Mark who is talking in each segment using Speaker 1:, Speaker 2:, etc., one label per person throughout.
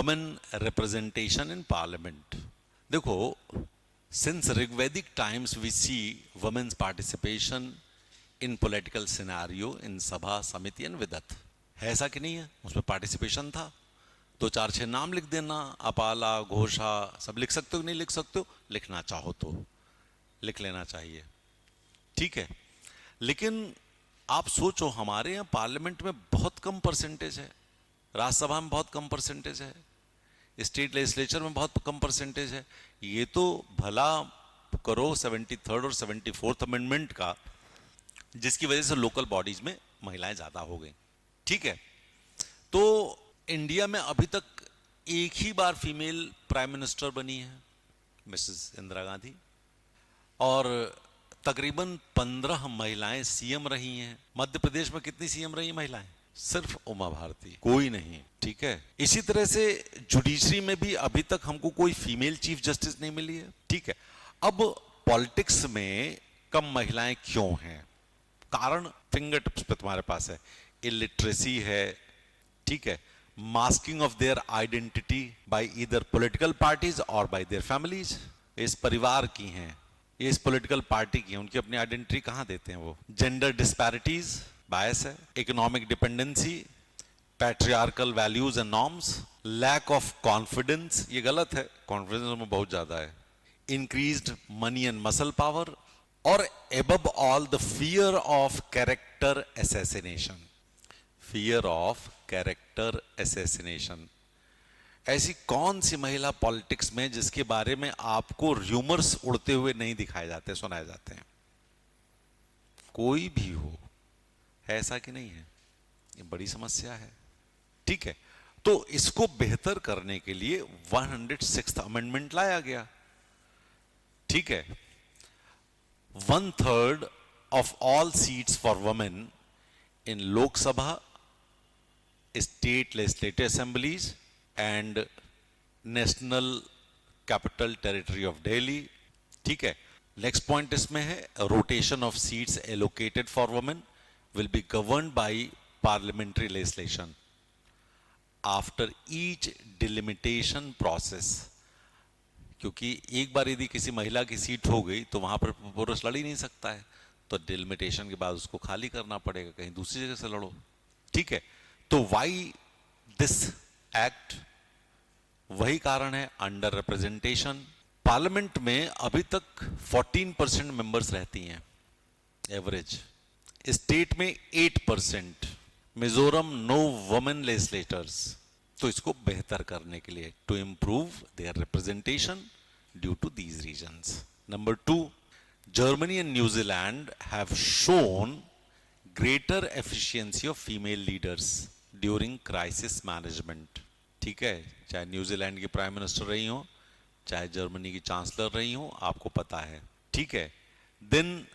Speaker 1: Women representation in parliament. देखो, since Rigvedic times we see women's participation in political scenario in sabha samiti and विदत। है ऐसा कि नहीं है? उसमें पार्टिसिपेशन था। 2 4 6 नाम लिख देना, अपाला, घोषा, सब लिख सकते हो कि नहीं लिख सकते हो? लिखना चाहो तो लिख लेना चाहिए, ठीक है। लेकिन आप सोचो, हमारे यहाँ पार्लियामेंट में बहुत कम परसेंटेज है, राज्यसभा में बहुत कम परसेंटेज है, स्टेट लेजिस्लेचर में बहुत कम परसेंटेज है। ये तो भला करो 73rd और 74th अमेंडमेंट का, जिसकी वजह से लोकल बॉडीज में महिलाएं ज्यादा हो गई, ठीक है। तो इंडिया में अभी तक एक ही बार फीमेल प्राइम मिनिस्टर बनी है, मिसेस इंदिरा गांधी, और तकरीबन 15 महिलाएं सीएम रही हैं। मध्य प्रदेश में कितनी सीएम रही महिलाएं? सिर्फ उमा भारती, कोई नहीं, ठीक है। इसी तरह से जुडिशरी में भी अभी तक हमको कोई फीमेल चीफ जस्टिस नहीं मिली है, ठीक है। अब पॉलिटिक्स में कम महिलाएं क्यों हैं? कारण फिंगर टिप्स पे तुम्हारे पास है। इलिटरेसी है, ठीक है, masking of their identity by either political parties और बाय देयर फैमिलीज। इस परिवार की हैं, इस पॉलिटिकल पार्टी की, उनकी अपनी आइडेंटिटी कहां देते हैं वो। जेंडर डिस्पैरिटीज, बायस है। Economic dependency, patriarchal values and norms, lack of confidence, ये गलत है, कॉन्फिडेंस में बहुत ज्यादा है। Increased money and muscle power, और above all the fear of character assassination. Fear of character assassination. ऐसी कौन सी महिला पॉलिटिक्स में जिसके बारे में आपको र्यूमर्स उड़ते हुए नहीं दिखाए जाते, सुनाए जाते हैं? कोई भी हो, है ऐसा कि नहीं है? ये बड़ी समस्या है, ठीक है। तो इसको बेहतर करने के लिए 106th अमेंडमेंट लाया गया, ठीक है। 1/3 of all seats for women in Lok Sabha, state legislative assemblies and national capital territory of Delhi, ठीक है। नेक्स्ट पॉइंट इसमें है, rotation of seats allocated for women will be governed by parliamentary legislation after each delimitation process। क्योंकि एक बार यदि किसी महिला की सीट हो गई तो वहां पर पुरुष लड़ ही नहीं सकता है, तो डिलिमिटेशन के बाद उसको खाली करना पड़ेगा, कहीं दूसरी जगह से लड़ो, ठीक है। तो वाई दिस एक्ट? वही कारण है, अंडर रिप्रेजेंटेशन। पार्लियामेंट में अभी तक 14% मेंबर्स रहती हैं एवरेज, स्टेट में 8%, मिजोरम नो वुमेन लेजिस्लेटर्स। तो इसको बेहतर करने के लिए, to improve their representation due to these reasons. Number 2, Germany and New Zealand have shown greater efficiency of female leaders during crisis management, ठीक है। चाहे न्यूजीलैंड की प्राइम मिनिस्टर रही हो, चाहे जर्मनी की चांसलर रही हो, आपको पता है, ठीक है। Then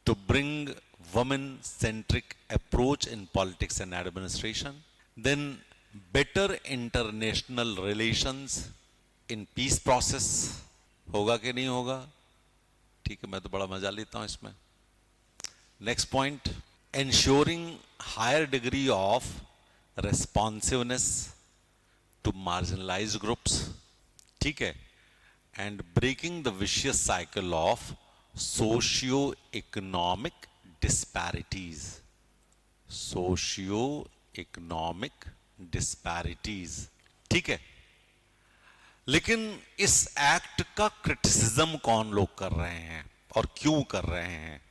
Speaker 1: to bring women-centric approach in politics and administration, then better international relations in peace process। होगा कि नहीं होगा? ठीक है, मैं तो बड़ा मजा लेता हूं इसमें। Next point, ensuring higher degree of responsiveness to marginalized groups, ठीक है, and breaking the vicious cycle of socio-economic disparities. Socio-economic disparities, ठीक है। लेकिन इस एक्ट का क्रिटिसिज्म कौन लोग कर रहे हैं और क्यों कर रहे हैं?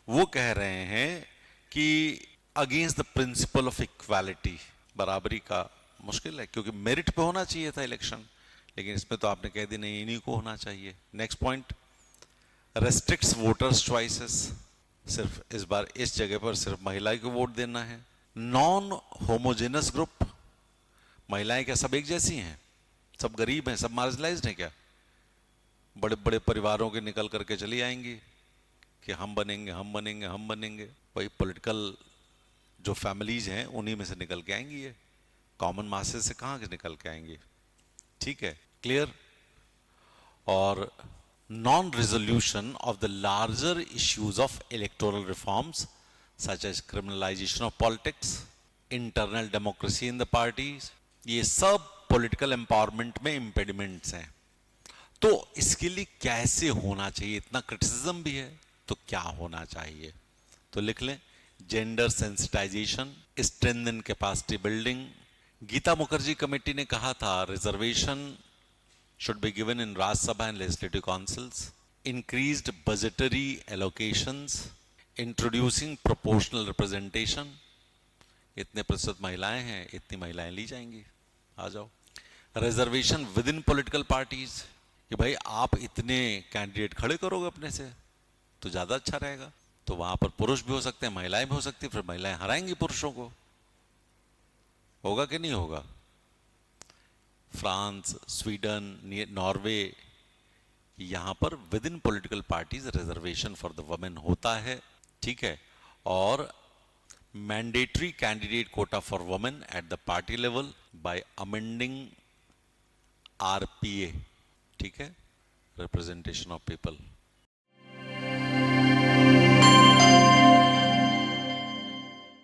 Speaker 1: वो कह रहे हैं कि against the principle of equality, बराबरी का मुश्किल है, क्योंकि मेरिट पे होना चाहिए था इलेक्शन, लेकिन इसमें तो आपने कह दी नहीं, इन्हीं को होना चाहिए। Next point, restricts voters choices, सिर्फ इस बार इस जगह पर सिर्फ महिला को वोट देना है। नॉन होमोजेनस ग्रुप, महिलाएं क्या सब एक जैसी हैं? सब गरीब हैं, सब मार्जिनलाइज्ड हैं क्या? बड़े बड़े परिवारों के निकल करके चली आएंगी कि हम बनेंगे, हम बनेंगे, हम बनेंगे। वही पॉलिटिकल जो फैमिलीज हैं उन्हीं में से निकल के आएंगी, ये कॉमन मासेस से कहां के निकल के आएंगी, ठीक है, क्लियर। और non-resolution of the larger issues of electoral reforms such as criminalization of politics, internal democracy in the parties, ये सब पॉलिटिकल एम्पावरमेंट में इम्पेडिमेंट्स हैं। तो इसके लिए कैसे होना चाहिए, इतना क्रिटिसिज्म भी है तो क्या होना चाहिए, तो लिख लें, gender sensitization, strengthen capacity building. Geeta Mukherjee committee ने कहा था reservation should be given in Rajya Sabha and legislative councils, increased budgetary allocations, introducing proportional representation। इतने प्रतिशत महिलाएं हैं, इतनी महिलाएं ली जाएंगी, आ जाओ। Reservation with in political parties, कि भाई आप इतने कैंडिडेट खड़े करोगे अपने से तो ज्यादा अच्छा रहेगा, तो वहां पर पुरुष भी हो सकते हैं, महिलाएं भी हो सकती है, फिर महिलाएं हराएंगी पुरुषों को। होगा कि नहीं होगा? फ्रांस, स्वीडन, नॉर्वे, यहां पर with in political parties reservation for the women होता है, ठीक है। और mandatory candidate Kota for women at the party level by amending RPA, ठीक है, रिप्रेजेंटेशन ऑफ पीपल।